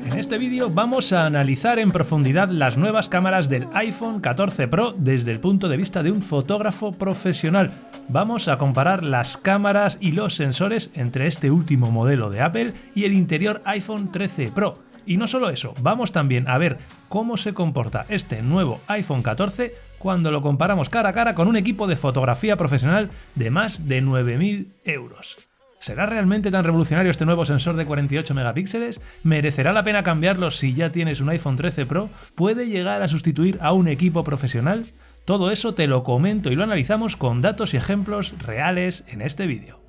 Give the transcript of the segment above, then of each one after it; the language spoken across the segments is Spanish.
En este vídeo vamos a analizar en profundidad las nuevas cámaras del iPhone 14 Pro desde el punto de vista de un fotógrafo profesional. Vamos a comparar las cámaras y los sensores entre este último modelo de Apple y el interior iPhone 13 Pro. Y no solo eso, vamos también a ver cómo se comporta este nuevo iPhone 14 cuando lo comparamos cara a cara con un equipo de fotografía profesional de más de 9.000 euros. ¿Será realmente tan revolucionario este nuevo sensor de 48 megapíxeles? ¿Merecerá la pena cambiarlo si ya tienes un iPhone 13 Pro? ¿Puede llegar a sustituir a un equipo profesional? Todo eso te lo comento y lo analizamos con datos y ejemplos reales en este vídeo.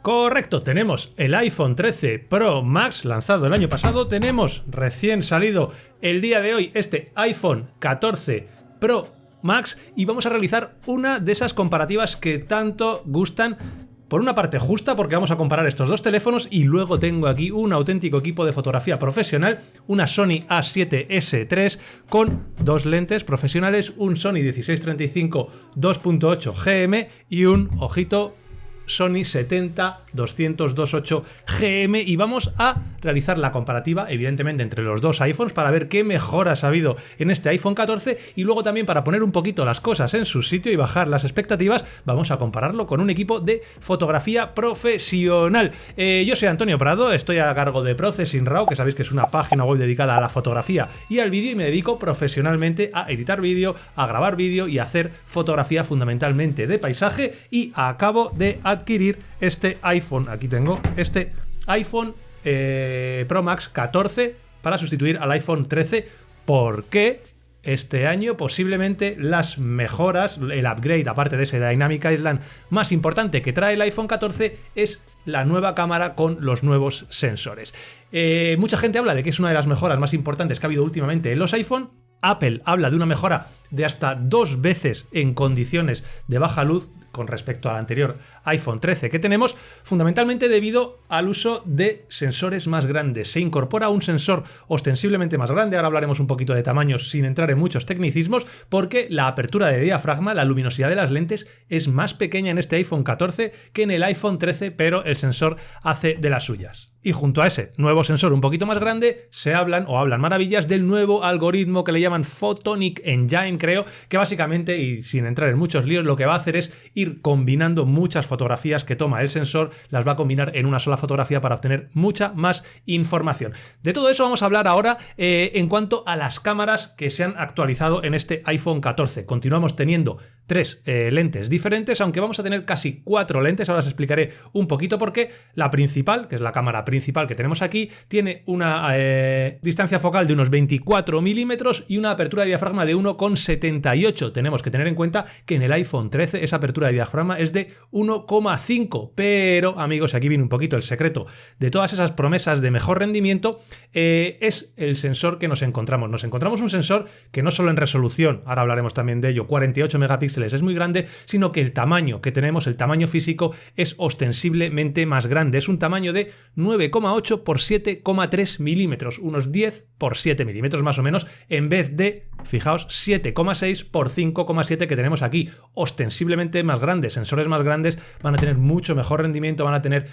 Correcto, tenemos el iPhone 13 Pro Max lanzado el año pasado, tenemos recién salido el día de hoy este iPhone 14 Pro Max y vamos a realizar una de esas comparativas que tanto gustan. Por una parte justa, porque vamos a comparar estos dos teléfonos, y luego tengo aquí un auténtico equipo de fotografía profesional, una Sony A7S III con dos lentes profesionales, un Sony 16-35 2.8 GM y un, ojito, Sony 70-200-2.8 GM, y vamos a realizar la comparativa evidentemente entre los dos iPhones para ver qué mejoras ha habido en este iPhone 14 y luego también para poner un poquito las cosas en su sitio y bajar las expectativas vamos a compararlo con un equipo de fotografía profesional. Yo soy Antonio Prado, estoy a cargo de Processing Raw, que sabéis que es una página web dedicada a la fotografía y al vídeo, y me dedico profesionalmente a editar vídeo, a grabar vídeo y a hacer fotografía fundamentalmente de paisaje, y acabo de adquirir este iPhone, aquí tengo este iPhone Pro Max 14 para sustituir al iPhone 13, porque este año posiblemente las mejoras, el upgrade aparte de ese Dynamic Island más importante que trae el iPhone 14 es la nueva cámara con los nuevos sensores. Mucha gente habla de que es una de las mejoras más importantes que ha habido últimamente en los iPhone. Apple habla de una mejora de hasta 2 veces en condiciones de baja luz con respecto al anterior iPhone 13 que tenemos, fundamentalmente debido al uso de sensores más grandes. Se incorpora un sensor ostensiblemente más grande, ahora hablaremos un poquito de tamaños sin entrar en muchos tecnicismos, porque la apertura de diafragma, la luminosidad de las lentes es más pequeña en este iPhone 14 que en el iPhone 13, pero el sensor hace de las suyas. Y junto a ese nuevo sensor un poquito más grande, se hablan maravillas del nuevo algoritmo que le llaman Photonic Engine, creo, que básicamente, y sin entrar en muchos líos, lo que va a hacer es ir combinando muchas fotografías que toma el sensor, las va a combinar en una sola fotografía para obtener mucha más información. De todo eso vamos a hablar ahora en cuanto a las cámaras que se han actualizado en este iPhone 14. Continuamos teniendo 3 lentes diferentes, aunque vamos a tener casi 4 lentes, ahora os explicaré un poquito por qué. La principal, que es la cámara principal que tenemos aquí, tiene una distancia focal de unos 24 milímetros y una apertura de diafragma de 1,78. Tenemos que tener en cuenta que en el iPhone 13 esa apertura de diafragma es de 1,5, pero amigos, aquí viene un poquito el secreto de todas esas promesas de mejor rendimiento, es el sensor que nos encontramos. Nos encontramos un sensor que no solo en resolución, ahora hablaremos también de ello, 48 megapíxeles es muy grande, sino que el tamaño que tenemos, el tamaño físico, es ostensiblemente más grande. Es un tamaño de 9,8 por 7,3 milímetros, unos 10 por 7 milímetros más o menos, en vez de, fijaos, 7,6 por 5,7 que tenemos aquí. Ostensiblemente más grandes, sensores más grandes van a tener mucho mejor rendimiento, van a tener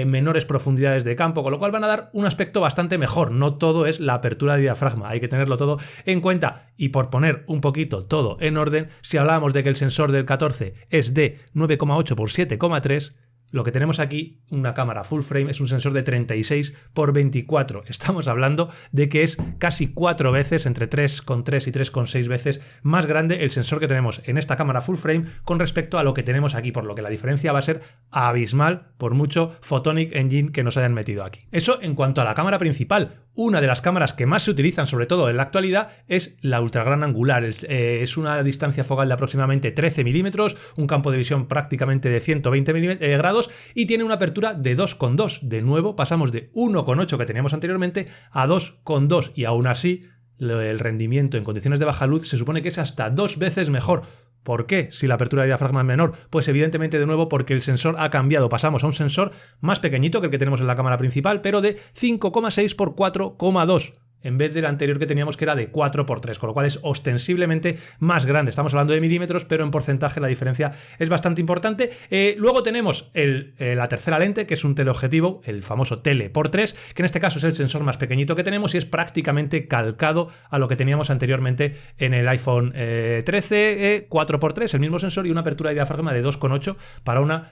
menores profundidades de campo, con lo cual van a dar un aspecto bastante mejor. No todo es la apertura de diafragma, hay que tenerlo todo en cuenta. Y por poner un poquito todo en orden, si hablábamos de que el sensor del 14 es de 9,8 por 7,3, lo que tenemos aquí, una cámara full frame, es un sensor de 36 por 24. Estamos hablando de que es casi 4 veces, entre 3,3 y 3,6 veces más grande el sensor que tenemos en esta cámara full frame con respecto a lo que tenemos aquí, por lo que la diferencia va a ser abismal por mucho Photonic Engine que nos hayan metido aquí. Eso en cuanto a la cámara principal. Una de las cámaras que más se utilizan, sobre todo en la actualidad, es la ultra gran angular. Es una distancia focal de aproximadamente 13 milímetros, un campo de visión prácticamente de 120 grados y tiene una apertura de 2,2. De nuevo, pasamos de 1,8 que teníamos anteriormente a 2,2 y aún así el rendimiento en condiciones de baja luz se supone que es hasta 2 veces mejor. ¿Por qué? Si la apertura de diafragma es menor, pues evidentemente de nuevo porque el sensor ha cambiado. Pasamos a un sensor más pequeñito que el que tenemos en la cámara principal, pero de 5,6 por 4,2. en vez del anterior que teníamos, que era de 4x3, con lo cual es ostensiblemente más grande. Estamos hablando de milímetros, pero en porcentaje la diferencia es bastante importante. Luego tenemos la tercera lente, que es un teleobjetivo, el famoso tele por 3, que en este caso es el sensor más pequeñito que tenemos y es prácticamente calcado a lo que teníamos anteriormente en el iPhone 13, 4x3, el mismo sensor y una apertura de diafragma de 2,8 para una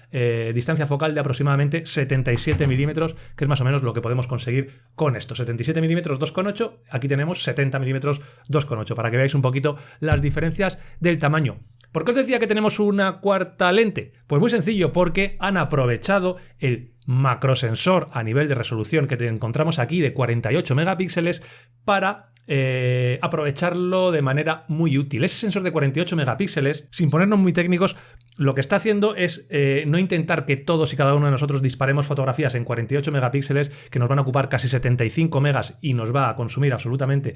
distancia focal de aproximadamente 77 milímetros, que es más o menos lo que podemos conseguir con esto. 77 milímetros 2,8. Aquí tenemos 70 milímetros 2,8 para que veáis un poquito las diferencias del tamaño. ¿Por qué os decía que tenemos una cuarta lente? Pues muy sencillo, porque han aprovechado el macrosensor a nivel de resolución que encontramos aquí de 48 megapíxeles para aprovecharlo de manera muy útil. Ese sensor de 48 megapíxeles, sin ponernos muy técnicos, lo que está haciendo es no intentar que todos y cada uno de nosotros disparemos fotografías en 48 megapíxeles que nos van a ocupar casi 75 megas y nos va a consumir absolutamente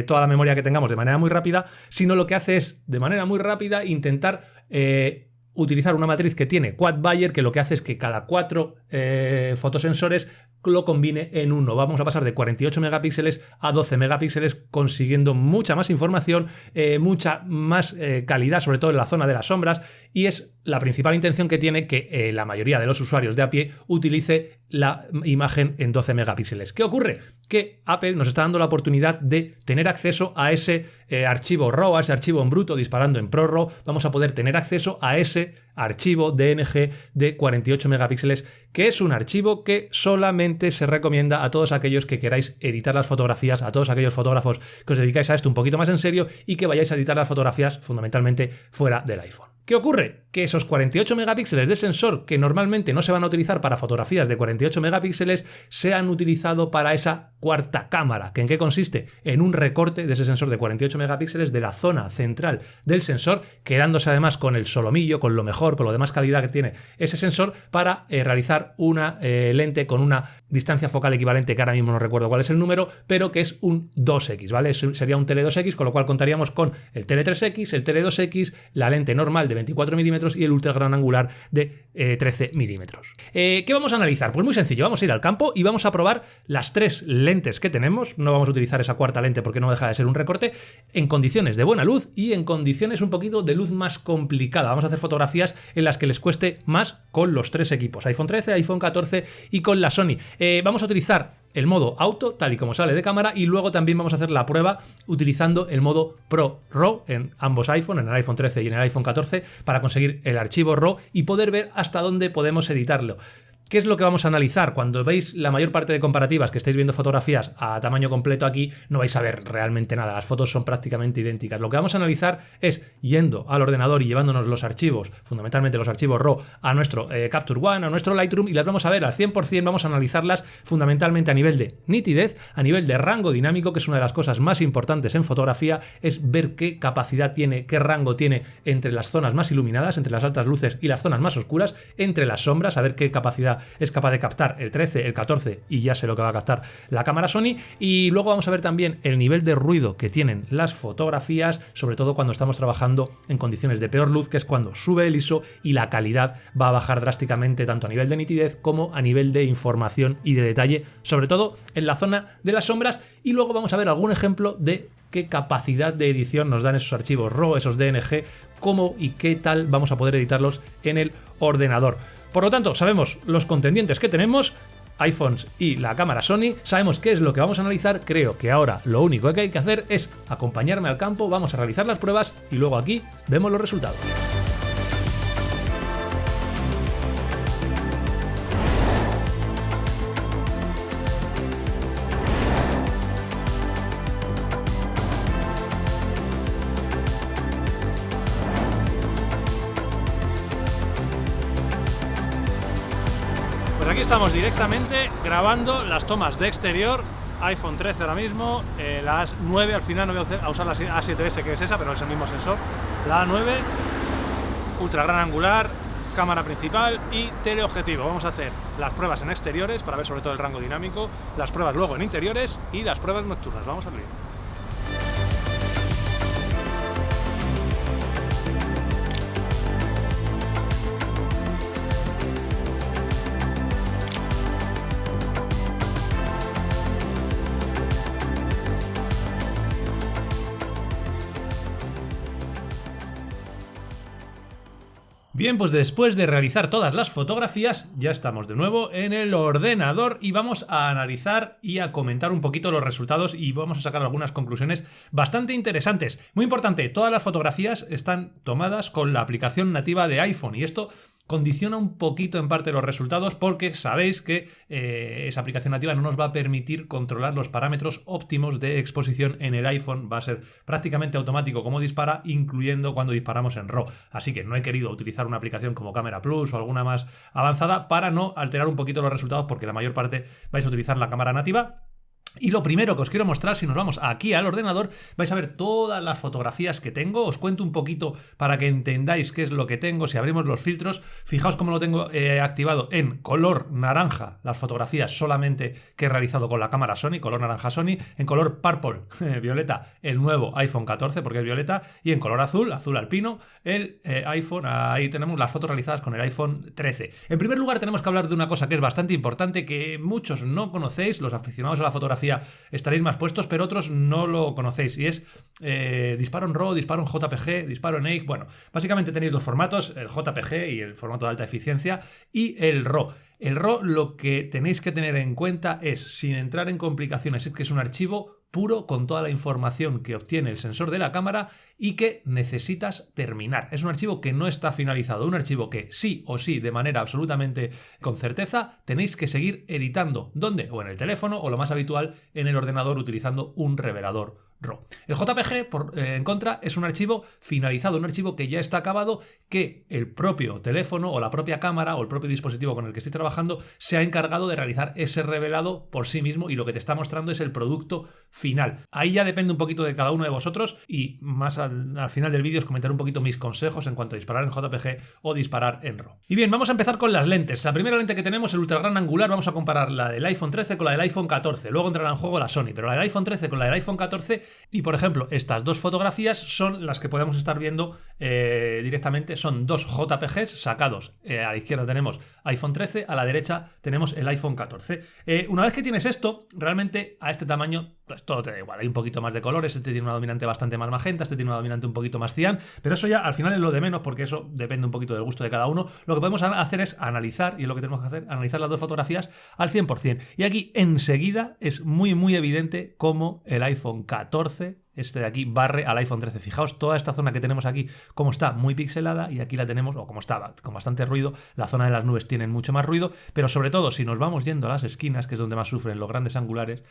toda la memoria que tengamos de manera muy rápida, sino lo que hace es, de manera muy rápida, intentar utilizar una matriz que tiene Quad Bayer, que lo que hace es que cada 4 fotosensores lo combine en uno. Vamos a pasar de 48 megapíxeles a 12 megapíxeles, consiguiendo mucha más información, mucha más calidad, sobre todo en la zona de las sombras, y es la principal intención que tiene que la mayoría de los usuarios de a pie utilice la imagen en 12 megapíxeles. ¿Qué ocurre? Que Apple nos está dando la oportunidad de tener acceso a ese archivo RAW, a ese archivo en bruto disparando en ProRAW. Vamos a poder tener acceso a ese archivo DNG de 48 megapíxeles, que es un archivo que solamente se recomienda a todos aquellos que queráis editar las fotografías, a todos aquellos fotógrafos que os dedicáis a esto un poquito más en serio y que vayáis a editar las fotografías fundamentalmente fuera del iPhone. ¿Qué ocurre? Que esos 48 megapíxeles de sensor que normalmente no se van a utilizar para fotografías de 48 megapíxeles se han utilizado para esa cuarta cámara. ¿Que en qué consiste? En un recorte de ese sensor de 48 megapíxeles de la zona central del sensor, quedándose además con el solomillo, con lo mejor, con lo de más calidad que tiene ese sensor, para realizar una lente con una distancia focal equivalente, que ahora mismo no recuerdo cuál es el número, pero que es un 2X, ¿vale? Sería un tele 2X, con lo cual contaríamos con el tele 3X, el tele 2X, la lente normal de 24 milímetros y el ultra gran angular de 13 milímetros. ¿Qué vamos a analizar? Pues muy sencillo, vamos a ir al campo y vamos a probar las 3 lentes que tenemos. No vamos a utilizar esa cuarta lente porque no deja de ser un recorte, en condiciones de buena luz y en condiciones un poquito de luz más complicada. Vamos a hacer fotografías en las que les cueste más con los 3 equipos, iPhone 13, iPhone 14 y con la Sony. Vamos a utilizar el modo auto, tal y como sale de cámara, y luego también vamos a hacer la prueba utilizando el modo Pro RAW en ambos iPhone, en el iPhone 13 y en el iPhone 14, para conseguir el archivo RAW y poder ver hasta dónde podemos editarlo. ¿Qué es lo que vamos a analizar? Cuando veis la mayor parte de comparativas, que estáis viendo fotografías a tamaño completo aquí, no vais a ver realmente nada. Las fotos son prácticamente idénticas. Lo que vamos a analizar es yendo al ordenador y llevándonos los archivos, fundamentalmente los archivos RAW, a nuestro Capture One, a nuestro Lightroom, y las vamos a ver al 100%. Vamos a analizarlas fundamentalmente a nivel de nitidez, a nivel de rango dinámico, que es una de las cosas más importantes en fotografía, es ver qué capacidad tiene, qué rango tiene entre las zonas más iluminadas, entre las altas luces y las zonas más oscuras, entre las sombras, a ver qué capacidad es capaz de captar el 13, el 14 y ya sé lo que va a captar la cámara Sony. Y luego vamos a ver también el nivel de ruido que tienen las fotografías, sobre todo cuando estamos trabajando en condiciones de peor luz, que es cuando sube el ISO y la calidad va a bajar drásticamente, tanto a nivel de nitidez como a nivel de información y de detalle, sobre todo en la zona de las sombras. Y luego vamos a ver algún ejemplo de qué capacidad de edición nos dan esos archivos RAW, esos DNG, cómo y qué tal vamos a poder editarlos en el ordenador. Por lo tanto, sabemos los contendientes que tenemos, iPhones y la cámara Sony, sabemos qué es lo que vamos a analizar. Creo que ahora lo único que hay que hacer es acompañarme al campo, vamos a realizar las pruebas y luego aquí vemos los resultados. Pues aquí estamos directamente grabando las tomas de exterior, iPhone 13 ahora mismo, la A9 al final, no voy a usar la A7S, que es esa, pero es el mismo sensor, la A9, ultra gran angular, cámara principal y teleobjetivo. Vamos a hacer las pruebas en exteriores para ver sobre todo el rango dinámico, las pruebas luego en interiores y las pruebas nocturnas. Vamos a ver. Bien, pues después de realizar todas las fotografías, ya estamos de nuevo en el ordenador y vamos a analizar y a comentar un poquito los resultados y vamos a sacar algunas conclusiones bastante interesantes. Muy importante, todas las fotografías están tomadas con la aplicación nativa de iPhone y esto condiciona un poquito en parte los resultados porque sabéis que esa aplicación nativa no nos va a permitir controlar los parámetros óptimos de exposición en el iPhone. Va a ser prácticamente automático como dispara, incluyendo cuando disparamos en RAW. Así que no he querido utilizar una aplicación como Camera Plus o alguna más avanzada para no alterar un poquito los resultados porque la mayor parte vais a utilizar la cámara nativa. Y lo primero que os quiero mostrar, si nos vamos aquí al ordenador, vais a ver todas las fotografías que tengo. Os cuento un poquito para que entendáis qué es lo que tengo. Si abrimos los filtros, fijaos cómo lo tengo activado en color naranja, las fotografías solamente que he realizado con la cámara Sony, color naranja Sony, en color purple, violeta, el nuevo iPhone 14 porque es violeta, y en color azul, azul alpino, el iPhone, ahí tenemos las fotos realizadas con el iPhone 13. En primer lugar tenemos que hablar de una cosa que es bastante importante, que muchos no conocéis, los aficionados a la fotografía estaréis más puestos, pero otros no lo conocéis, y es disparo en RAW, disparo en JPG, disparo en EIC. Bueno, básicamente tenéis dos formatos, el JPG y el formato de alta eficiencia, y el RAW. El RAW, lo que tenéis que tener en cuenta es, sin entrar en complicaciones, es que es un archivo puro con toda la información que obtiene el sensor de la cámara y que necesitas terminar. Es un archivo que no está finalizado, un archivo que sí o sí, de manera absolutamente con certeza, tenéis que seguir editando. ¿Dónde? O en el teléfono o lo más habitual en el ordenador utilizando un revelador RAW. El JPG, en contra, es un archivo finalizado, un archivo que ya está acabado, que el propio teléfono o la propia cámara o el propio dispositivo con el que estoy trabajando se ha encargado de realizar ese revelado por sí mismo y lo que te está mostrando es el producto final. Ahí ya depende un poquito de cada uno de vosotros y más al final del vídeo os comentaré un poquito mis consejos en cuanto a disparar en JPG o disparar en RAW. Y bien, vamos a empezar con las lentes. La primera lente que tenemos, el ultra gran angular, vamos a comparar la del iPhone 13 con la del iPhone 14. Luego entrará en juego la Sony, pero la del iPhone 13 con la del iPhone 14. Y por ejemplo, estas dos fotografías son las que podemos estar viendo directamente. Son dos JPGs sacados. A la izquierda tenemos iPhone 13, a la derecha tenemos el iPhone 14. Una vez que tienes esto, realmente a este tamaño pues todo te da igual. Hay un poquito más de colores, este tiene una dominante bastante más magenta, este tiene una dominante un poquito más cian, pero eso ya al final es lo de menos porque eso depende un poquito del gusto de cada uno. Lo que podemos hacer es analizar, y es lo que tenemos que hacer, analizar las dos fotografías al 100%. Y aquí enseguida es muy evidente cómo el iPhone 14, este de aquí, barre al iPhone 13. Fijaos toda esta zona que tenemos aquí, cómo está muy pixelada, y aquí la tenemos, o como estaba, con bastante ruido. La zona de las nubes tiene mucho más ruido, pero sobre todo si nos vamos yendo a las esquinas, que es donde más sufren los grandes angulares,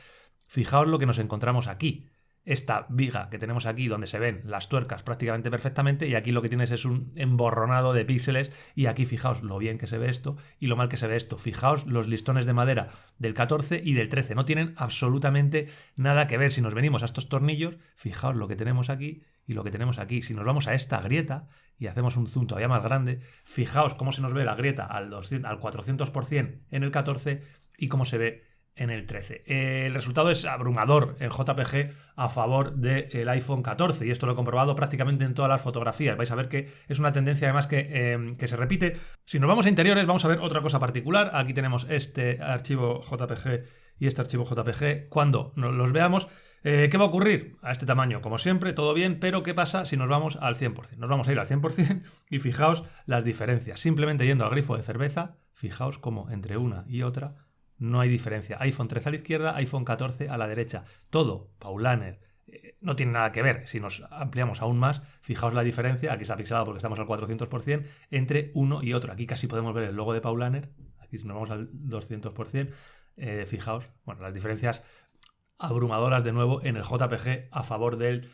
fijaos lo que nos encontramos aquí. Esta viga que tenemos aquí donde se ven las tuercas prácticamente perfectamente, y aquí lo que tienes es un emborronado de píxeles, y aquí fijaos lo bien que se ve esto y lo mal que se ve esto. Fijaos los listones de madera del 14 y del 13, no tienen absolutamente nada que ver. Si nos venimos a estos tornillos, fijaos lo que tenemos aquí y lo que tenemos aquí. Si nos vamos a esta grieta y hacemos un zoom todavía más grande, fijaos cómo se nos ve la grieta al 400% en el 14 y cómo se ve en el 13. El resultado es abrumador en JPG a favor del iPhone 14, y esto lo he comprobado prácticamente en todas las fotografías. Vais a ver que es una tendencia además que se repite. Si nos vamos a interiores, vamos a ver otra cosa particular. Aquí tenemos este archivo JPG y este archivo JPG. Cuando los veamos, ¿qué va a ocurrir? A este tamaño, como siempre, todo bien, pero ¿qué pasa si nos vamos al 100%? Nos vamos a ir al 100% y fijaos las diferencias. Simplemente yendo al grifo de cerveza, fijaos cómo entre una y otra no hay diferencia. iPhone 13 a la izquierda, iPhone 14 a la derecha. Todo Paulaner. No tiene nada que ver. Si nos ampliamos aún más, fijaos la diferencia. Aquí está pixelado porque estamos al 400% entre uno y otro. Aquí casi podemos ver el logo de Paulaner. Aquí si nos vamos al 200%, fijaos, bueno, las diferencias abrumadoras de nuevo en el JPG a favor del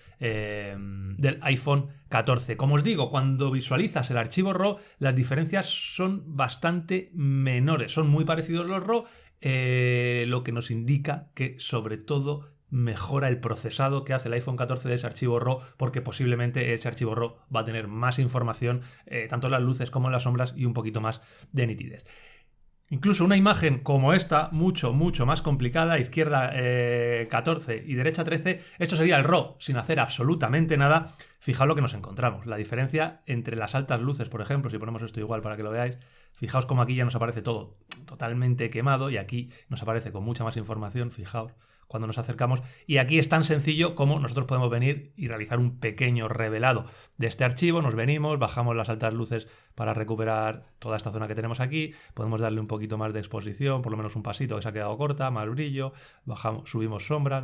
iPhone 14. Como os digo, cuando visualizas el archivo RAW, las diferencias son bastante menores. Son muy parecidos los RAW, lo que nos indica que sobre todo mejora el procesado que hace el iPhone 14 de ese archivo RAW, porque posiblemente ese archivo RAW va a tener más información, tanto en las luces como en las sombras, y un poquito más de nitidez. Incluso una imagen como esta, mucho más complicada, izquierda 14 y derecha 13, esto sería el RAW, sin hacer absolutamente nada. Fijaos lo que nos encontramos, la diferencia entre las altas luces, por ejemplo, si ponemos esto igual para que lo veáis, fijaos como aquí ya nos aparece todo totalmente quemado y aquí nos aparece con mucha más información, fijaos cuando nos acercamos. Y aquí es tan sencillo como nosotros podemos venir y realizar un pequeño revelado de este archivo. Nos venimos, bajamos las altas luces para recuperar toda esta zona que tenemos aquí. Podemos darle un poquito más de exposición, por lo menos un pasito que se ha quedado corta, más brillo. Bajamos, subimos sombras,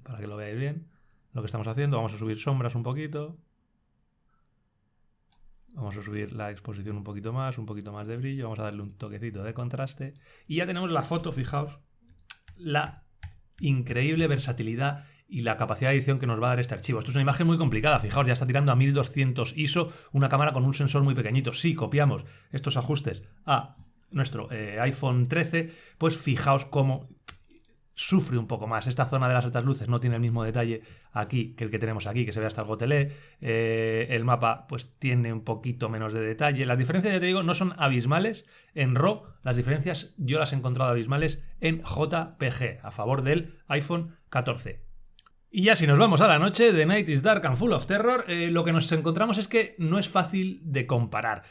para que lo veáis bien lo que estamos haciendo, vamos a subir sombras un poquito. Vamos a subir la exposición un poquito más de brillo, vamos a darle un toquecito de contraste. Y ya tenemos la foto, fijaos, la increíble versatilidad y la capacidad de edición que nos va a dar este archivo. Esto es una imagen muy complicada, fijaos, ya está tirando a 1200 ISO, una cámara con un sensor muy pequeñito. Si copiamos estos ajustes a nuestro iPhone 13, pues fijaos cómo sufre un poco más. Esta zona de las altas luces no tiene el mismo detalle aquí que el que tenemos aquí, que se ve hasta algo tele. El mapa pues tiene un poquito menos de detalle. Las diferencias, ya te digo, no son abismales en RAW. Las diferencias yo las he encontrado abismales en JPG, a favor del iPhone 14. Y ya si nos vamos a la noche, The Night is Dark and Full of Terror, lo que nos encontramos es que no es fácil de comparar.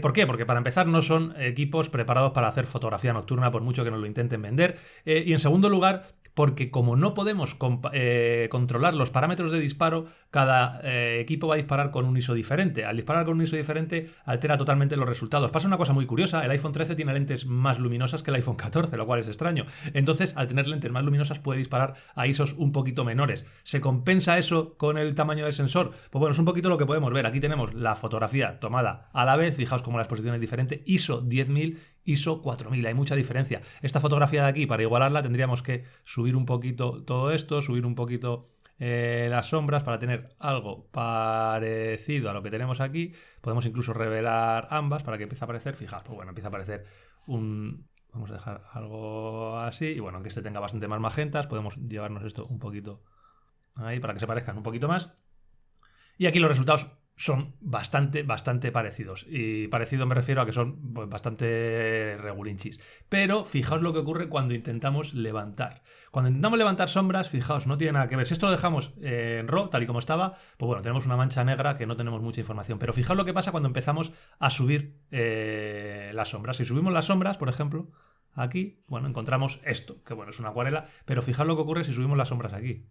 ¿Por qué? Porque para empezar no son equipos preparados para hacer fotografía nocturna, por mucho que nos lo intenten vender. Y en segundo lugar, porque como no podemos controlar los parámetros de disparo, cada equipo va a disparar con un ISO diferente. Al disparar con un ISO diferente altera totalmente los resultados. Pasa una cosa muy curiosa, el iPhone 13 tiene lentes más luminosas que el iPhone 14, lo cual es extraño. Entonces, al tener lentes más luminosas puede disparar a ISOs un poquito menores. ¿Se compensa eso con el tamaño del sensor? Pues bueno, es un poquito lo que podemos ver. Aquí tenemos la fotografía tomada a la vez, fijaos cómo la exposición es diferente, ISO 10.000, ISO 4000, hay mucha diferencia. Esta fotografía de aquí, para igualarla, tendríamos que subir un poquito todo esto, subir un poquito las sombras para tener algo parecido a lo que tenemos aquí. Podemos incluso revelar ambas para que empiece a aparecer, fijaos, pues bueno, empieza a aparecer un... Vamos a dejar algo así, y bueno, aunque este tenga bastante más magentas, podemos llevarnos esto un poquito ahí para que se parezcan un poquito más. Y aquí los resultados son bastante parecidos. Y parecido me refiero a que son pues, bastante regulinchis. Pero fijaos lo que ocurre cuando intentamos levantar. Cuando intentamos levantar sombras, fijaos, no tiene nada que ver. Si esto lo dejamos en RAW, tal y como estaba, pues bueno, tenemos una mancha negra que no tenemos mucha información. Pero fijaos lo que pasa cuando empezamos a subir las sombras. Si subimos las sombras, por ejemplo, aquí, bueno, encontramos esto, que bueno, es una acuarela. Pero fijaos lo que ocurre si subimos las sombras aquí.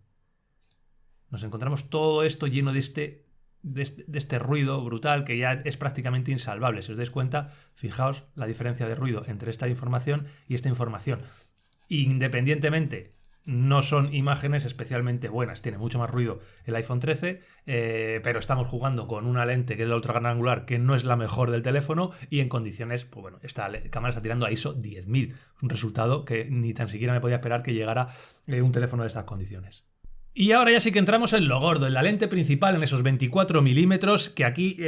Nos encontramos todo esto lleno de este ruido brutal que ya es prácticamente insalvable. Si os dais cuenta, fijaos la diferencia de ruido entre esta información y esta información. Independientemente, no son imágenes especialmente buenas. Tiene mucho más ruido el iPhone 13, pero estamos jugando con una lente que es la ultra gran angular, que no es la mejor del teléfono, y en condiciones, pues bueno, esta cámara está tirando a ISO 10.000. Un resultado que ni tan siquiera me podía esperar que llegara un teléfono de estas condiciones. Y ahora ya sí que entramos en lo gordo, en la lente principal, en esos 24 milímetros, que aquí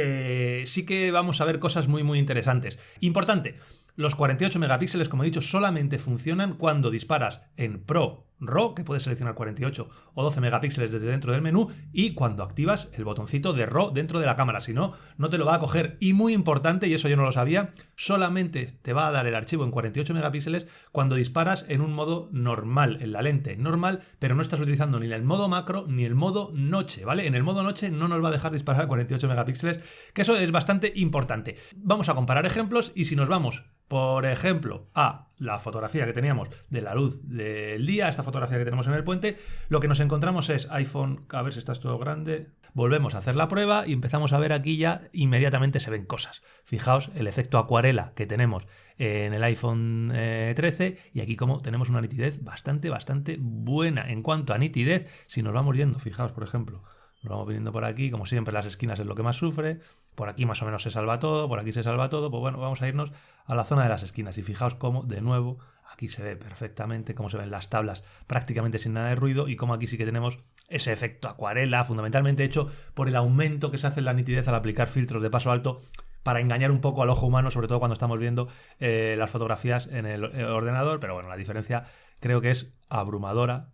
sí que vamos a ver cosas muy interesantes. Importante, los 48 megapíxeles, como he dicho, solamente funcionan cuando disparas en Pro RAW, que puedes seleccionar 48 o 12 megapíxeles desde dentro del menú, y cuando activas el botoncito de RAW dentro de la cámara, si no, no te lo va a coger. Y muy importante, y eso yo no lo sabía, solamente te va a dar el archivo en 48 megapíxeles cuando disparas en un modo normal, en la lente normal, pero no estás utilizando ni el modo macro ni el modo noche, ¿vale? En el modo noche no nos va a dejar disparar a 48 megapíxeles, que eso es bastante importante. Vamos a comparar ejemplos, y si nos vamos, por ejemplo, a la fotografía que teníamos de la luz del día, esta fotografía que tenemos en el puente, lo que nos encontramos es iPhone, a ver si está todo grande, volvemos a hacer la prueba y empezamos a ver aquí ya inmediatamente se ven cosas. Fijaos el efecto acuarela que tenemos en el iPhone 13, y aquí como tenemos una nitidez bastante buena. En cuanto a nitidez, si nos vamos yendo, fijaos por ejemplo, nos vamos viniendo por aquí, como siempre las esquinas es lo que más sufre, por aquí más o menos se salva todo, por aquí se salva todo, pues bueno, vamos a irnos a la zona de las esquinas y fijaos cómo de nuevo aquí se ve perfectamente cómo se ven las tablas prácticamente sin nada de ruido, y cómo aquí sí que tenemos ese efecto acuarela, fundamentalmente hecho por el aumento que se hace en la nitidez al aplicar filtros de paso alto para engañar un poco al ojo humano, sobre todo cuando estamos viendo las fotografías en el ordenador. Pero bueno, la diferencia creo que es abrumadora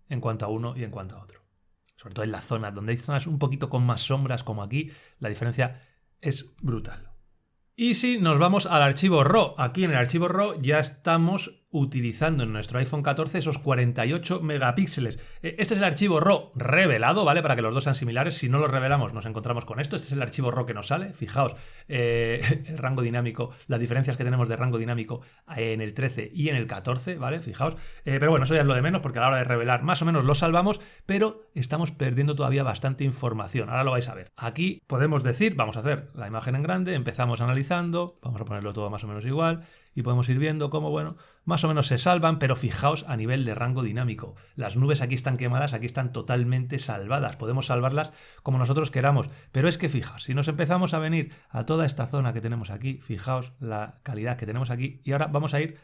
en cuanto a uno y en cuanto a otro. Sobre todo en la zona, donde hay zonas un poquito con más sombras como aquí, la diferencia es brutal. Y si nos vamos al archivo RAW, aquí en el archivo RAW ya estamos utilizando en nuestro iPhone 14 esos 48 megapíxeles. Este es el archivo RAW revelado, ¿vale? Para que los dos sean similares. Si no los revelamos, nos encontramos con esto. Este es el archivo RAW que nos sale. Fijaos, el rango dinámico, las diferencias que tenemos de rango dinámico en el 13 y en el 14, ¿vale? Fijaos. Pero bueno, eso ya es lo de menos, porque a la hora de revelar más o menos lo salvamos, pero estamos perdiendo todavía bastante información. Ahora lo vais a ver. Aquí podemos decir, vamos a hacer la imagen en grande, empezamos analizando, vamos a ponerlo todo más o menos igual, y podemos ir viendo cómo, bueno, más o menos se salvan, pero fijaos a nivel de rango dinámico. Las nubes aquí están quemadas, aquí están totalmente salvadas. Podemos salvarlas como nosotros queramos. Pero es que fijaos, si nos empezamos a venir a toda esta zona que tenemos aquí, fijaos la calidad que tenemos aquí, y ahora vamos a ir,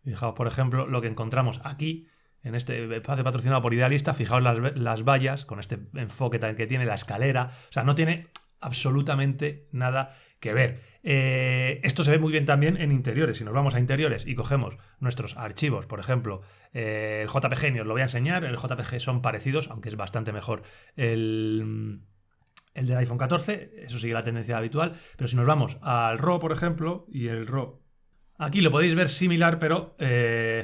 fijaos, por ejemplo, lo que encontramos aquí, en este espacio patrocinado por Idealista, fijaos las vallas, con este enfoque que tiene, la escalera, o sea, no tiene absolutamente nada que ver. Esto se ve muy bien también en interiores. Si nos vamos a interiores y cogemos nuestros archivos, por ejemplo, el JPG, ni os lo voy a enseñar, el JPG son parecidos, aunque es bastante mejor el del iPhone 14, eso sigue la tendencia habitual, pero si nos vamos al RAW, por ejemplo, y el RAW, aquí lo podéis ver similar, pero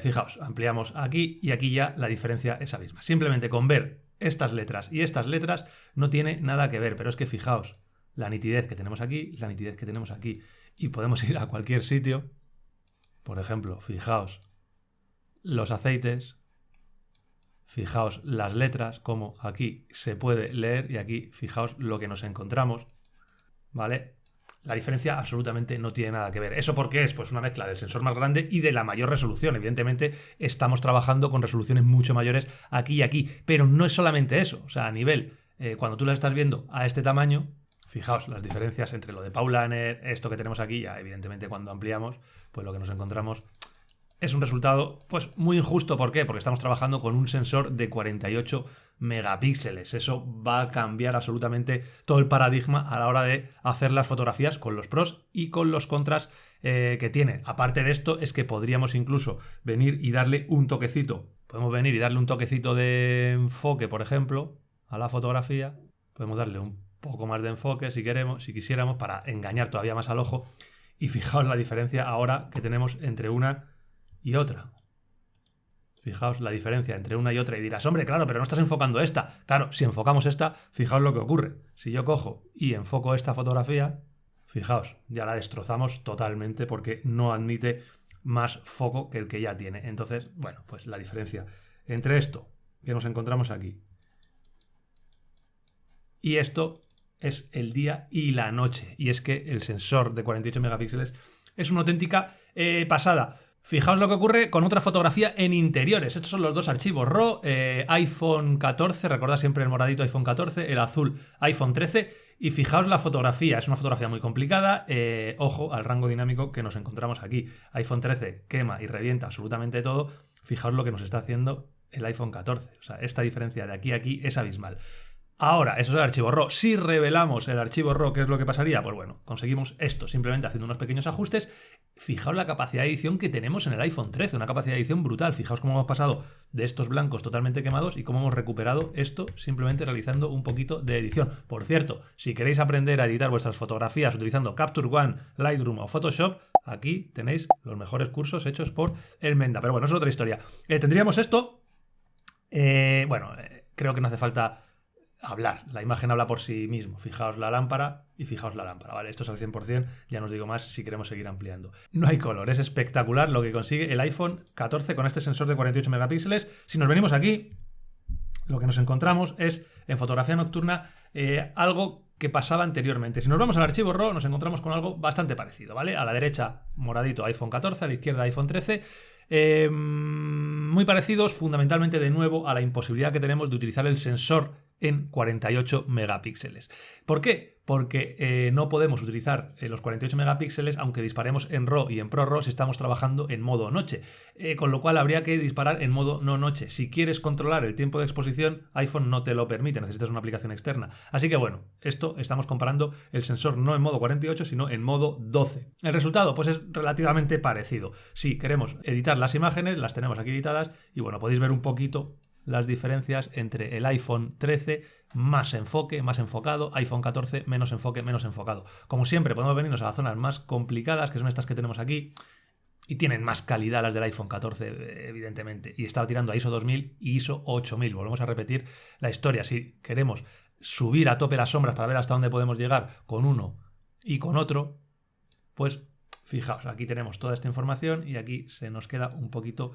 fijaos, ampliamos aquí y aquí ya la diferencia es abismal. Simplemente con ver estas letras y estas letras no tiene nada que ver, pero es que fijaos, la nitidez que tenemos aquí, la nitidez que tenemos aquí. Y podemos ir a cualquier sitio. Por ejemplo, fijaos los aceites. Fijaos las letras, como aquí se puede leer. Y aquí, fijaos lo que nos encontramos. ¿Vale? La diferencia absolutamente no tiene nada que ver. ¿Eso por qué es? Pues una mezcla del sensor más grande y de la mayor resolución. Evidentemente, estamos trabajando con resoluciones mucho mayores aquí y aquí. Pero no es solamente eso. O sea, a nivel, cuando tú las estás viendo a este tamaño, fijaos las diferencias entre lo de Paulaner, esto que tenemos aquí, ya evidentemente cuando ampliamos, pues lo que nos encontramos es un resultado pues muy injusto. ¿Por qué? Porque estamos trabajando con un sensor de 48 megapíxeles. Eso va a cambiar absolutamente todo el paradigma a la hora de hacer las fotografías con los pros y con los contras que tiene. Aparte de esto, es que podríamos incluso venir y darle un toquecito. Podemos venir y darle un toquecito de enfoque, por ejemplo, a la fotografía. Podemos darle un poco más de enfoque si queremos, si quisiéramos, para engañar todavía más al ojo. Y fijaos la diferencia ahora que tenemos entre una y otra. Fijaos la diferencia entre una y otra y dirás, hombre, claro, pero no estás enfocando esta. Claro, si enfocamos esta, fijaos lo que ocurre. Si yo cojo y enfoco esta fotografía, fijaos, ya la destrozamos totalmente porque no admite más foco que el que ya tiene. Entonces, bueno, pues la diferencia entre esto que nos encontramos aquí y esto es el día y la noche. Y es que el sensor de 48 megapíxeles es una auténtica pasada. Fijaos lo que ocurre con otra fotografía en interiores. Estos son los dos archivos RAW, iPhone 14, recordad siempre el moradito iPhone 14, el azul iPhone 13. Y fijaos la fotografía, es una fotografía muy complicada. Ojo al rango dinámico que nos encontramos aquí. iPhone 13 quema y revienta absolutamente todo. Fijaos lo que nos está haciendo el iPhone 14. O sea, esta diferencia de aquí a aquí es abismal. Ahora, eso es el archivo RAW. Si revelamos el archivo RAW, ¿qué es lo que pasaría? Pues bueno, conseguimos esto simplemente haciendo unos pequeños ajustes. Fijaos la capacidad de edición que tenemos en el iPhone 13, una capacidad de edición brutal. Fijaos cómo hemos pasado de estos blancos totalmente quemados y cómo hemos recuperado esto simplemente realizando un poquito de edición. Por cierto, si queréis aprender a editar vuestras fotografías utilizando Capture One, Lightroom o Photoshop, aquí tenéis los mejores cursos hechos por el Menda. Pero bueno, es otra historia. Tendríamos esto. Creo que no hace falta hablar, la imagen habla por sí mismo. Fijaos la lámpara y fijaos la lámpara, ¿vale? Esto es al 100%, ya no os digo más si queremos seguir ampliando. No hay color, es espectacular lo que consigue el iPhone 14 con este sensor de 48 megapíxeles. Si nos venimos aquí, lo que nos encontramos es, en fotografía nocturna, algo que pasaba anteriormente. Si nos vamos al archivo RAW, nos encontramos con algo bastante parecido, ¿vale? A la derecha, moradito iPhone 14, a la izquierda iPhone 13. Muy parecidos, fundamentalmente de nuevo a la imposibilidad que tenemos de utilizar el sensor en 48 megapíxeles. ¿Por qué? Porque no podemos utilizar los 48 megapíxeles aunque disparemos en RAW y en ProRAW si estamos trabajando en modo noche, con lo cual habría que disparar en modo no noche. Si quieres controlar el tiempo de exposición, iPhone no te lo permite, necesitas una aplicación externa. Así que bueno, esto estamos comparando el sensor no en modo 48 sino en modo 12. El resultado pues es relativamente parecido. Si queremos editar las imágenes, las tenemos aquí editadas y bueno, podéis ver un poquito las diferencias entre el iPhone 13 más enfoque, más enfocado, iPhone 14 menos enfoque, menos enfocado. Como siempre, podemos venirnos a las zonas más complicadas, que son estas que tenemos aquí, Y tienen más calidad las del iPhone 14, evidentemente. Y estaba tirando a ISO 2000 y ISO 8000. Volvemos a repetir la historia. Si queremos subir a tope las sombras para ver hasta dónde podemos llegar con uno y con otro, pues fijaos, aquí tenemos toda esta información y aquí se nos queda un poquito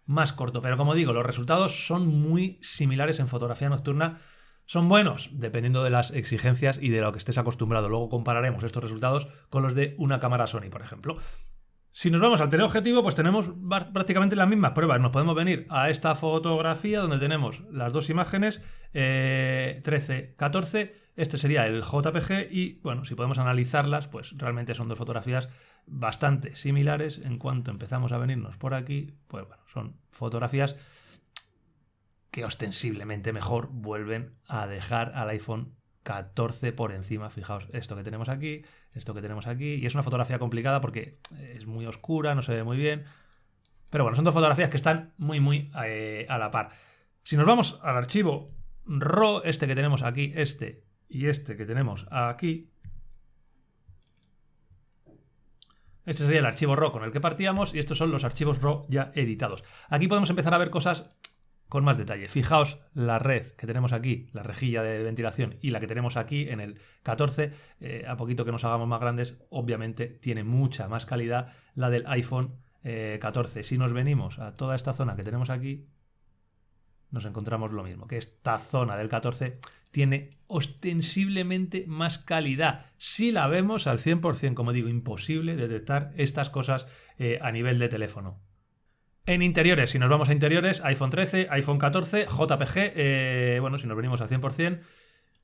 más corto. Pero como digo, los resultados son muy similares en fotografía nocturna. Son buenos, dependiendo de las exigencias y de lo que estés acostumbrado. Luego compararemos estos resultados con los de una cámara Sony, por ejemplo. Si nos vamos al teleobjetivo, pues tenemos prácticamente las mismas pruebas. Nos podemos venir a esta fotografía donde tenemos las dos imágenes, 13, 14. Este sería el JPG y, bueno, si podemos analizarlas, pues realmente son dos fotografías bastante similares. En cuanto empezamos a venirnos por aquí, pues bueno, son fotografías que ostensiblemente mejor vuelven a dejar al iPhone 14 por encima. Fijaos, esto que tenemos aquí, y es una fotografía complicada porque es muy oscura, no se ve muy bien, pero bueno, son dos fotografías que están muy a la par. Si nos vamos al archivo RAW, este que tenemos aquí, este y este que tenemos aquí, este sería el archivo RAW con el que partíamos y estos son los archivos RAW ya editados. Aquí podemos empezar a ver cosas con más detalle. Fijaos la red que tenemos aquí, la rejilla de ventilación, y la que tenemos aquí en el 14, a poquito que nos hagamos más grandes, obviamente tiene mucha más calidad la del iPhone 14. Si nos venimos a toda esta zona que tenemos aquí, nos encontramos lo mismo, que esta zona del 14 tiene ostensiblemente más calidad. Si la vemos al 100%, como digo, imposible detectar estas cosas a nivel de teléfono. En interiores, si nos vamos a interiores, iPhone 13, iPhone 14, JPG, bueno, si nos venimos al 100%,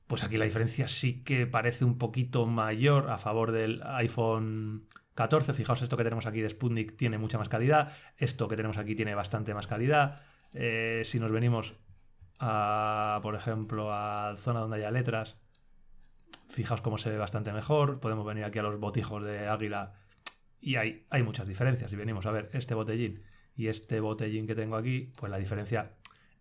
pues aquí la diferencia sí que parece un poquito mayor a favor del iPhone 14. Fijaos, esto que tenemos aquí de Sputnik tiene mucha más calidad, esto que tenemos aquí tiene bastante más calidad. Si nos venimos a, por ejemplo, a la zona donde haya letras, fijaos cómo se ve bastante mejor. Podemos venir aquí a los botijos de Águila y hay muchas diferencias. Si venimos a ver este botellín y este botellín que tengo aquí, pues la diferencia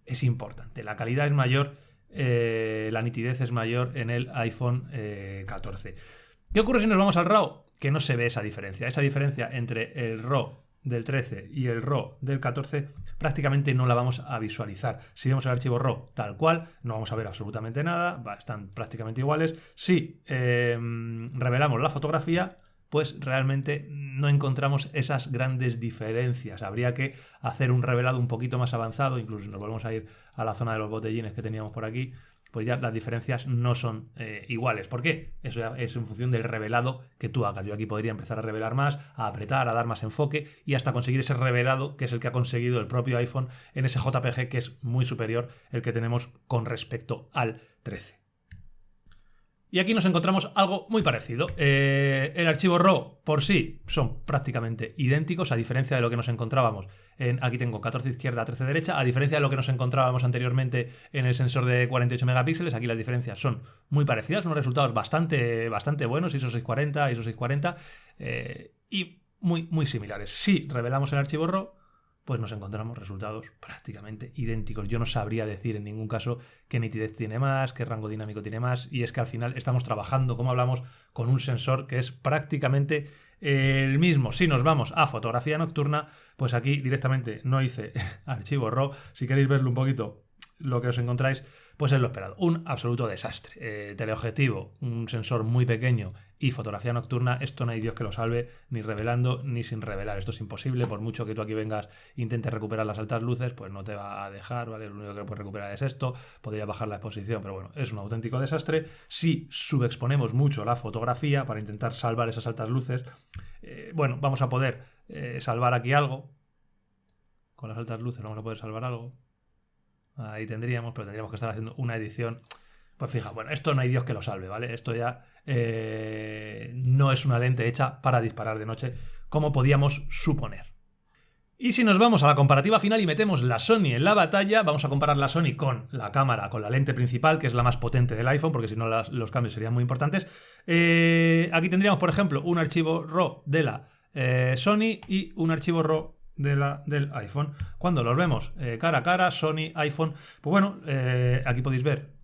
es importante. La calidad es mayor, la nitidez es mayor en el iPhone 14. ¿Qué ocurre si nos vamos al RAW? Que no se ve esa diferencia. Esa diferencia entre el RAW del 13 y el RAW del 14 prácticamente no la vamos a visualizar. Si vemos el archivo RAW tal cual, no vamos a ver absolutamente nada, están prácticamente iguales. Si revelamos la fotografía, pues realmente no encontramos esas grandes diferencias. Habría que hacer un revelado un poquito más avanzado, incluso si nos volvemos a ir a la zona de los botellines que teníamos por aquí, pues ya las diferencias no son iguales. ¿Por qué? Eso ya es en función del revelado que tú hagas. Yo aquí podría empezar a revelar más, a apretar, a dar más enfoque y hasta conseguir ese revelado que es el que ha conseguido el propio iPhone en ese JPG, que es muy superior el que tenemos con respecto al 13. Y aquí nos encontramos algo muy parecido. El archivo RAW por sí son prácticamente idénticos, a diferencia de lo que nos encontrábamos aquí tengo 14 izquierda, 13 derecha, a diferencia de lo que nos encontrábamos anteriormente en el sensor de 48 megapíxeles, aquí las diferencias son muy parecidas, unos resultados bastante buenos, ISO 640, ISO 640, y muy similares. Si revelamos el archivo RAW, pues nos encontramos resultados prácticamente idénticos. Yo no sabría decir en ningún caso qué nitidez tiene más, qué rango dinámico tiene más, y es que al final estamos trabajando, como hablamos, con un sensor que es prácticamente el mismo. Si nos vamos a fotografía nocturna, pues aquí directamente no hice archivo RAW. Si queréis verlo un poquito, lo que os encontráis, pues es lo esperado. Un absoluto desastre. Teleobjetivo, un sensor muy pequeño y fotografía nocturna, esto no hay Dios que lo salve, ni revelando ni sin revelar. Esto es imposible, por mucho que tú aquí vengas e intentes recuperar las altas luces, pues no te va a dejar, ¿vale? Lo único que puedes recuperar es esto, podría bajar la exposición, pero bueno, es un auténtico desastre. Si subexponemos mucho la fotografía para intentar salvar esas altas luces, bueno, vamos a poder salvar aquí algo. Con las altas luces vamos a poder salvar algo. Ahí tendríamos, pero tendríamos que estar haciendo una edición. Pues fija, bueno, esto no hay Dios que lo salve, ¿vale? Esto ya no es una lente hecha para disparar de noche, como podíamos suponer. Y si nos vamos a la comparativa final y metemos la Sony en la batalla, vamos a comparar la Sony con la cámara, con la lente principal, que es la más potente del iPhone, porque si no los cambios serían muy importantes. Aquí tendríamos, por ejemplo, un archivo RAW de la Sony y un archivo RAW del iPhone. Cuando los vemos cara a cara, Sony, iPhone, pues bueno, aquí podéis ver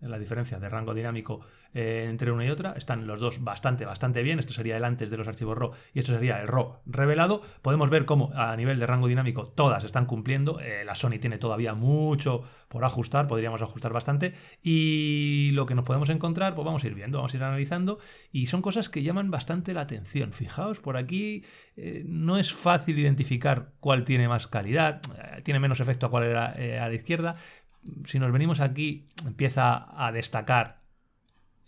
la diferencia de rango dinámico entre una y otra. Están los dos bastante bien. Esto sería el antes de los archivos RAW y esto sería el RAW revelado. Podemos ver cómo a nivel de rango dinámico todas están cumpliendo. La Sony tiene todavía mucho por ajustar, podríamos ajustar bastante. Y lo que nos podemos encontrar, pues vamos a ir viendo, vamos a ir analizando. Y son cosas que llaman bastante la atención. Fijaos, por aquí no es fácil identificar cuál tiene más calidad, tiene menos efecto a cuál era a la izquierda. Si nos venimos aquí, empieza a destacar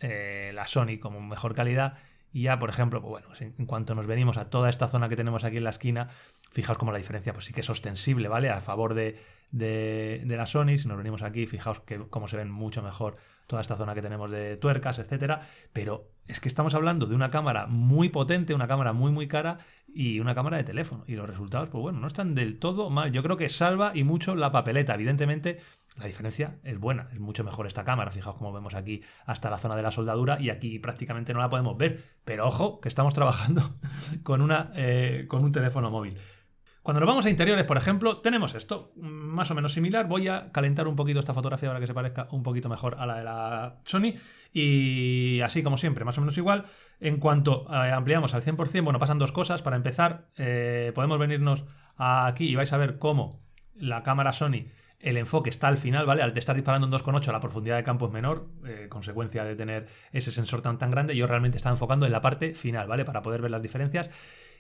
la Sony como mejor calidad. Y ya, por ejemplo, pues bueno, en cuanto nos venimos a toda esta zona que tenemos aquí en la esquina, fijaos cómo la diferencia pues sí que es ostensible, ¿vale? A favor de la Sony. Si nos venimos aquí, fijaos cómo se ven mucho mejor toda esta zona que tenemos de tuercas, etcétera. Pero es que estamos hablando de una cámara muy potente, una cámara muy cara y una cámara de teléfono. Y los resultados, pues bueno, no están del todo mal. Yo creo que salva y mucho la papeleta. Evidentemente, la diferencia es buena, es mucho mejor esta cámara. Fijaos cómo vemos aquí hasta la zona de la soldadura y aquí prácticamente no la podemos ver. Pero ojo, que estamos trabajando con un teléfono móvil. Cuando nos vamos a interiores, por ejemplo, tenemos esto, más o menos similar. Voy a calentar un poquito esta fotografía para que se parezca un poquito mejor a la de la Sony. Y así como siempre, más o menos igual. En cuanto ampliamos al 100%, bueno, pasan dos cosas. Para empezar, podemos venirnos aquí y vais a ver cómo la cámara Sony, el enfoque está al final, ¿vale? Al estar disparando en 2,8 la profundidad de campo es menor, consecuencia de tener ese sensor tan grande. Yo realmente estaba enfocando en la parte final, ¿vale? Para poder ver las diferencias.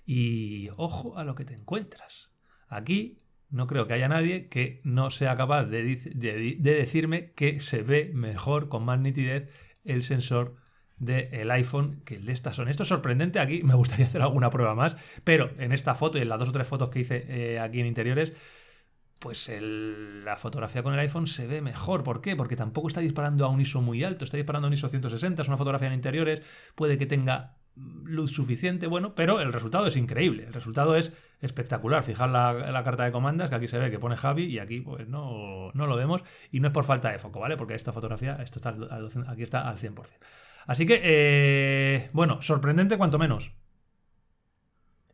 Y ojo a lo que te encuentras. Aquí no creo que haya nadie que no sea capaz de decirme que se ve mejor, con más nitidez, el sensor del iPhone que el de esta Sony. Esto es sorprendente. Aquí me gustaría hacer alguna prueba más, pero en esta foto y en las 2 o 3 fotos que hice aquí en interiores, pues la fotografía con el iPhone se ve mejor. ¿Por qué? Porque tampoco está disparando a un ISO muy alto, está disparando a un ISO 160, es una fotografía en interiores, puede que tenga luz suficiente, bueno, pero el resultado es increíble, el resultado es espectacular. Fijaos la carta de comandas, que aquí se ve que pone Javi y aquí pues no lo vemos, y no es por falta de foco, ¿vale? Porque esta fotografía, aquí está al 100%. Así que, bueno, sorprendente cuanto menos.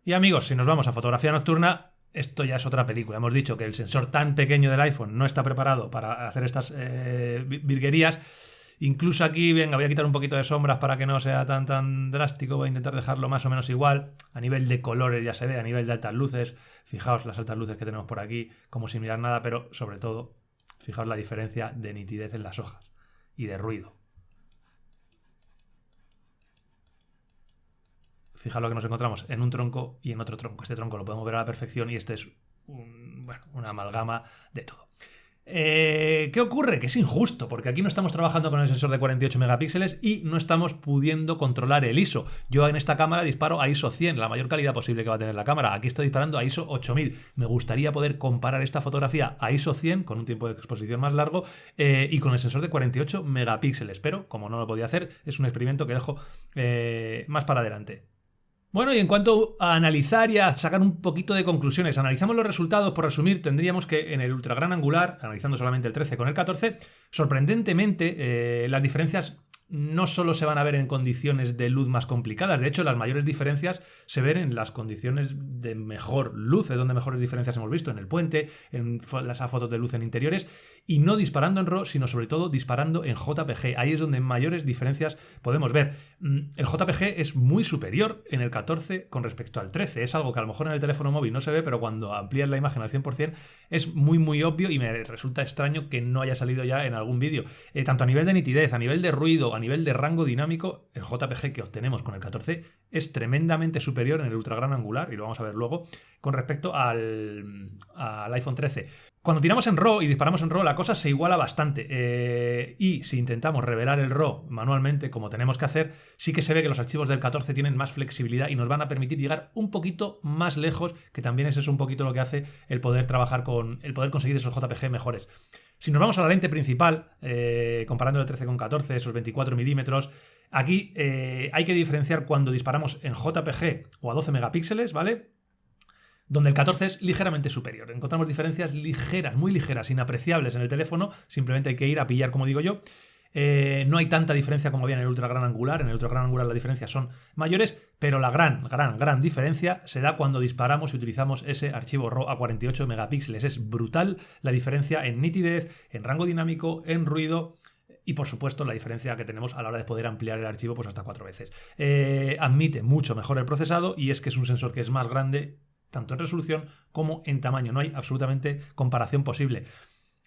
Y amigos, si nos vamos a fotografía nocturna, esto ya es otra película. Hemos dicho que el sensor tan pequeño del iPhone no está preparado para hacer estas virguerías. Incluso aquí, venga, voy a quitar un poquito de sombras para que no sea tan drástico. Voy a intentar dejarlo más o menos igual. A nivel de colores ya se ve, a nivel de altas luces. Fijaos las altas luces que tenemos por aquí, como sin mirar nada, pero sobre todo, fijaos la diferencia de nitidez en las hojas y de ruido. Fijaos lo que nos encontramos en un tronco y en otro tronco. Este tronco lo podemos ver a la perfección y este es una amalgama de todo. ¿Qué ocurre? Que es injusto, porque aquí no estamos trabajando con el sensor de 48 megapíxeles y no estamos pudiendo controlar el ISO. Yo en esta cámara disparo a ISO 100, la mayor calidad posible que va a tener la cámara. Aquí estoy disparando a ISO 8000. Me gustaría poder comparar esta fotografía a ISO 100 con un tiempo de exposición más largo y con el sensor de 48 megapíxeles, pero como no lo podía hacer, es un experimento que dejo más para adelante. Bueno, y en cuanto a analizar y a sacar un poquito de conclusiones, analizamos los resultados. Por resumir, tendríamos que en el ultra gran angular, analizando solamente el 13 con el 14, sorprendentemente las diferencias no solo se van a ver en condiciones de luz más complicadas, de hecho las mayores diferencias se ven en las condiciones de mejor luz, es donde mejores diferencias hemos visto, en el puente, en las fotos de luz en interiores, y no disparando en RAW, sino sobre todo disparando en JPG. Ahí es donde mayores diferencias podemos ver. El JPG es muy superior en el 14 con respecto al 13, es algo que a lo mejor en el teléfono móvil no se ve, pero cuando amplías la imagen al 100% es muy obvio y me resulta extraño que no haya salido ya en algún vídeo. Tanto a nivel de nitidez, a nivel de ruido, a nivel de rango dinámico, el JPG que obtenemos con el 14 es tremendamente superior en el ultra gran angular, y lo vamos a ver luego, con respecto al iPhone 13. Cuando tiramos en RAW y disparamos en RAW, la cosa se iguala bastante. Y si intentamos revelar el RAW manualmente, como tenemos que hacer, sí que se ve que los archivos del 14 tienen más flexibilidad y nos van a permitir llegar un poquito más lejos, que también es eso un poquito lo que hace el poder trabajar el poder conseguir esos JPG mejores. Si nos vamos a la lente principal, comparando el 13 con 14, esos 24 milímetros, aquí hay que diferenciar cuando disparamos en JPG o a 12 megapíxeles, ¿vale? Donde el 14 es ligeramente superior. Encontramos diferencias ligeras, muy ligeras, inapreciables en el teléfono, simplemente hay que ir a pillar, como digo yo. No hay tanta diferencia como había en el ultra gran angular. En el ultra gran angular las diferencias son mayores, pero la gran diferencia se da cuando disparamos y utilizamos ese archivo RAW a 48 megapíxeles. Es brutal la diferencia en nitidez, en rango dinámico, en ruido Y por supuesto la diferencia que tenemos a la hora de poder ampliar el archivo pues hasta 4 veces. Admite mucho mejor el procesado y es que es un sensor que es más grande tanto en resolución como en tamaño. No hay absolutamente comparación posible.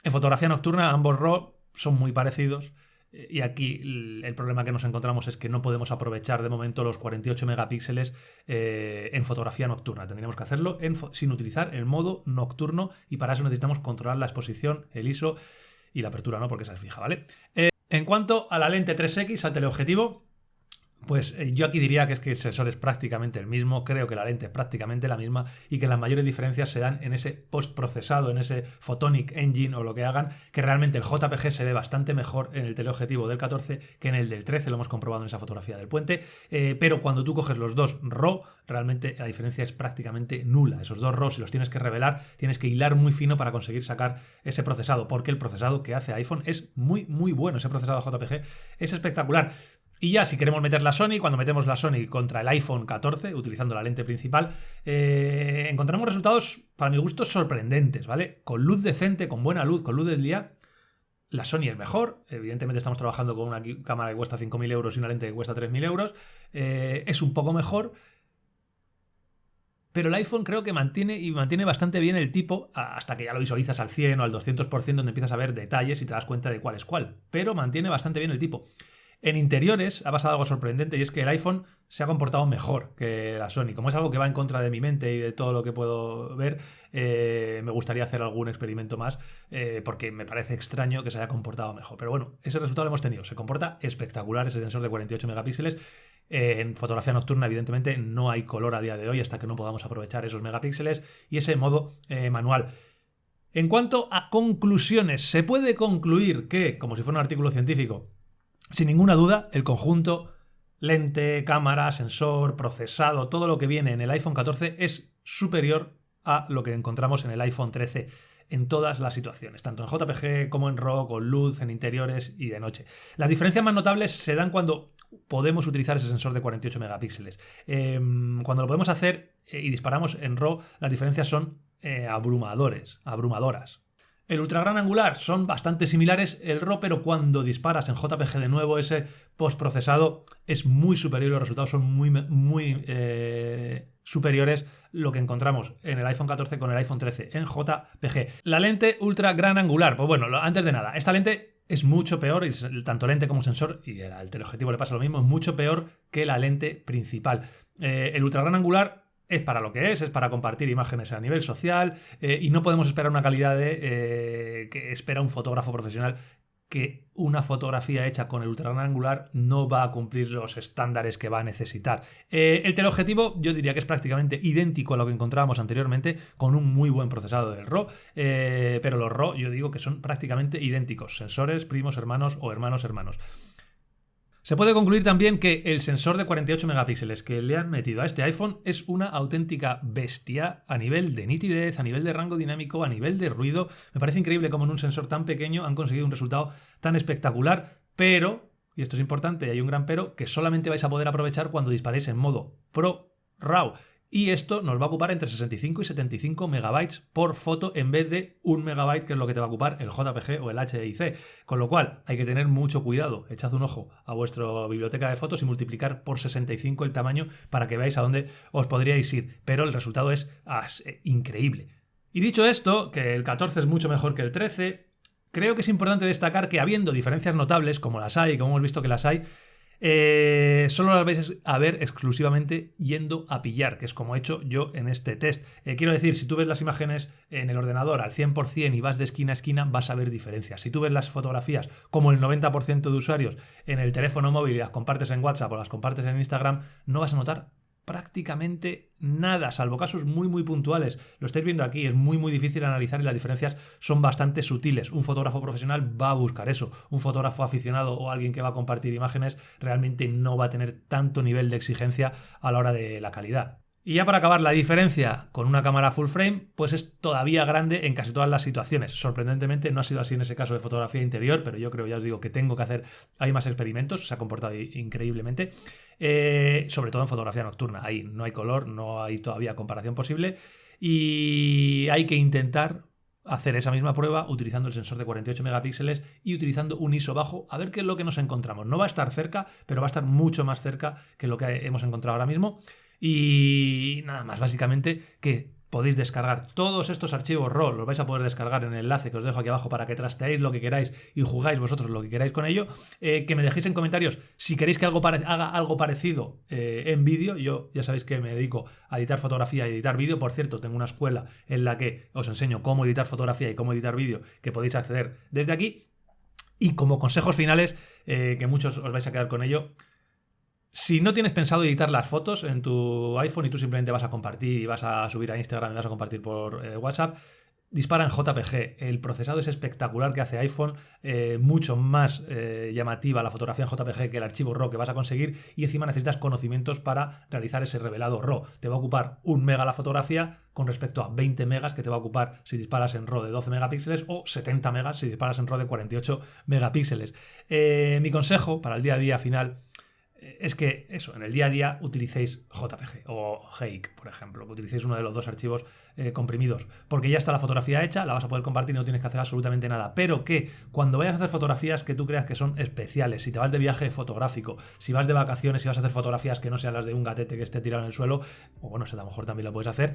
En fotografía nocturna ambos RAW son muy parecidos. Y aquí el problema que nos encontramos es que no podemos aprovechar de momento los 48 megapíxeles en fotografía nocturna. Tendríamos que hacerlo sin utilizar el modo nocturno y para eso necesitamos controlar la exposición, el ISO y la apertura, ¿no? Porque esa es fija, ¿vale? En cuanto a la lente 3X, al teleobjetivo, pues yo aquí diría que es que el sensor es prácticamente el mismo, creo que la lente es prácticamente la misma y que las mayores diferencias se dan en ese postprocesado, en ese Photonic Engine o lo que hagan, que realmente el JPG se ve bastante mejor en el teleobjetivo del 14 que en el del 13, lo hemos comprobado en esa fotografía del puente, pero cuando tú coges los dos RAW, realmente la diferencia es prácticamente nula. Esos dos RAW, si los tienes que revelar, tienes que hilar muy fino para conseguir sacar ese procesado, porque el procesado que hace iPhone es muy, muy bueno, ese procesado JPG es espectacular. Y ya si queremos meter la Sony, cuando metemos la Sony contra el iPhone 14, utilizando la lente principal, encontramos resultados, para mi gusto, sorprendentes, ¿vale? Con luz decente, con buena luz, con luz del día, la Sony es mejor. Evidentemente estamos trabajando con una cámara que cuesta 5.000 euros y una lente que cuesta 3.000 euros. Es un poco mejor, pero el iPhone creo que mantiene bastante bien el tipo hasta que ya lo visualizas al 100 o al 200%, donde empiezas a ver detalles y te das cuenta de cuál es cuál. Pero mantiene bastante bien el tipo. En interiores ha pasado algo sorprendente y es que el iPhone se ha comportado mejor que la Sony. Como es algo que va en contra de mi mente y de todo lo que puedo ver, me gustaría hacer algún experimento más porque me parece extraño que se haya comportado mejor. Pero bueno, ese resultado lo hemos tenido. Se comporta espectacular ese sensor de 48 megapíxeles. En fotografía nocturna, evidentemente, no hay color a día de hoy hasta que no podamos aprovechar esos megapíxeles y ese modo manual. En cuanto a conclusiones, se puede concluir que, como si fuera un artículo científico, sin ninguna duda, el conjunto lente, cámara, sensor, procesado, todo lo que viene en el iPhone 14 es superior a lo que encontramos en el iPhone 13 en todas las situaciones, tanto en JPG como en RAW, con luz, en interiores y de noche. Las diferencias más notables se dan cuando podemos utilizar ese sensor de 48 megapíxeles. Cuando lo podemos hacer y disparamos en RAW, las diferencias son abrumadoras. El ultra gran angular son bastante similares el RAW, pero cuando disparas en JPG de nuevo, ese postprocesado es muy superior, los resultados son muy superiores lo que encontramos en el iPhone 14 con el iPhone 13 en JPG. La lente ultra gran angular, pues bueno, antes de nada, esta lente es mucho peor, y tanto lente como sensor, y al teleobjetivo le pasa lo mismo, es mucho peor que la lente principal. El ultra gran angular es para lo que es para compartir imágenes a nivel social y no podemos esperar una calidad que espera un fotógrafo profesional, que una fotografía hecha con el ultra gran angular no va a cumplir los estándares que va a necesitar. El teleobjetivo yo diría que es prácticamente idéntico a lo que encontrábamos anteriormente, con un muy buen procesado del RAW, pero los RAW yo digo que son prácticamente idénticos, sensores, primos, hermanos o hermanos. Se puede concluir también que el sensor de 48 megapíxeles que le han metido a este iPhone es una auténtica bestia a nivel de nitidez, a nivel de rango dinámico, a nivel de ruido. Me parece increíble cómo en un sensor tan pequeño han conseguido un resultado tan espectacular, pero, y esto es importante y hay un gran pero, que solamente vais a poder aprovechar cuando disparéis en modo Pro RAW. Y esto nos va a ocupar entre 65 y 75 megabytes por foto en vez de 1 megabyte, que es lo que te va a ocupar el JPG o el HEIC. Con lo cual hay que tener mucho cuidado. Echad un ojo a vuestra biblioteca de fotos y multiplicar por 65 el tamaño para que veáis a dónde os podríais ir. Pero el resultado es increíble. Y dicho esto, que el 14 es mucho mejor que el 13, creo que es importante destacar que habiendo diferencias notables, como las hay, como hemos visto que las hay, solo las vais a ver exclusivamente yendo a pillar, que es como he hecho yo en este test. Quiero decir, si tú ves las imágenes en el ordenador al 100% y vas de esquina a esquina, vas a ver diferencias. Si tú ves las fotografías como el 90% de usuarios en el teléfono móvil y las compartes en WhatsApp o las compartes en Instagram, no vas a notar prácticamente nada, salvo casos muy puntuales. Lo estáis viendo aquí, es muy difícil analizar y las diferencias son bastante sutiles. Un fotógrafo profesional va a buscar eso. Un fotógrafo aficionado o alguien que va a compartir imágenes realmente no va a tener tanto nivel de exigencia a la hora de la calidad. Y ya para acabar, la diferencia con una cámara full frame pues es todavía grande en casi todas las situaciones. Sorprendentemente no ha sido así en ese caso de fotografía interior, pero yo creo, ya os digo, que tengo que hacer hay más experimentos, se ha comportado increíblemente, sobre todo en fotografía nocturna. Ahí no hay color, no hay todavía comparación posible y hay que intentar hacer esa misma prueba utilizando el sensor de 48 megapíxeles y utilizando un ISO bajo, a ver qué es lo que nos encontramos. No va a estar cerca, pero va a estar mucho más cerca que lo que hemos encontrado ahora mismo. Y nada más, básicamente que podéis descargar todos estos archivos RAW, los vais a poder descargar en el enlace que os dejo aquí abajo para que trasteéis lo que queráis y jugáis vosotros lo que queráis con ello. Que me dejéis en comentarios si queréis que haga algo parecido en vídeo. Yo ya sabéis que me dedico a editar fotografía y editar vídeo. Por cierto, tengo una escuela en la que os enseño cómo editar fotografía y cómo editar vídeo, que podéis acceder desde aquí. Y como consejos finales, que muchos os vais a quedar con ello, si no tienes pensado editar las fotos en tu iPhone y tú simplemente vas a compartir y vas a subir a Instagram y vas a compartir por WhatsApp, dispara en JPG. El procesado es espectacular que hace iPhone, mucho más llamativa la fotografía en JPG que el archivo RAW que vas a conseguir, y encima necesitas conocimientos para realizar ese revelado RAW. Te va a ocupar 1 mega la fotografía con respecto a 20 megas que te va a ocupar si disparas en RAW de 12 megapíxeles o 70 megas si disparas en RAW de 48 megapíxeles. Mi consejo para el día a día final es que eso, en el día a día utilicéis JPG o GEIC, por ejemplo, que utilicéis uno de los dos archivos comprimidos, porque ya está la fotografía hecha, la vas a poder compartir y no tienes que hacer absolutamente nada, pero que cuando vayas a hacer fotografías que tú creas que son especiales, si te vas de viaje fotográfico, si vas de vacaciones y vas a hacer fotografías que no sean las de un gatete que esté tirado en el suelo, o bueno, eso a lo mejor también lo puedes hacer,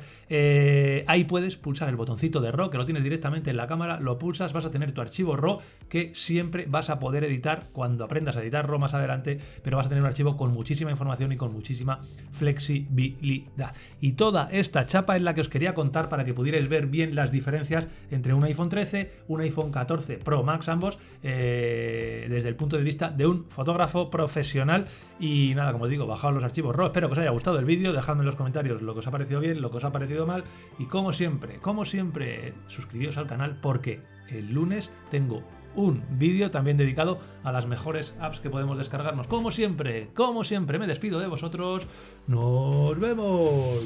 ahí puedes pulsar el botoncito de RAW, que lo tienes directamente en la cámara, lo pulsas, vas a tener tu archivo RAW que siempre vas a poder editar cuando aprendas a editar RAW más adelante, pero vas a tener un archivo con muchísima información y con muchísima flexibilidad. Y toda esta chapa es la que os quería contar para que pudierais ver bien las diferencias entre un iPhone 13, un iPhone 14 Pro Max, ambos, desde el punto de vista de un fotógrafo profesional. Y nada, como digo, bajaos los archivos RAW. Espero que os haya gustado el vídeo, dejadme en los comentarios lo que os ha parecido bien, lo que os ha parecido mal, y como siempre, suscribíos al canal porque el lunes tengo un vídeo también dedicado a las mejores apps que podemos descargarnos. Como siempre, me despido de vosotros. ¡Nos vemos!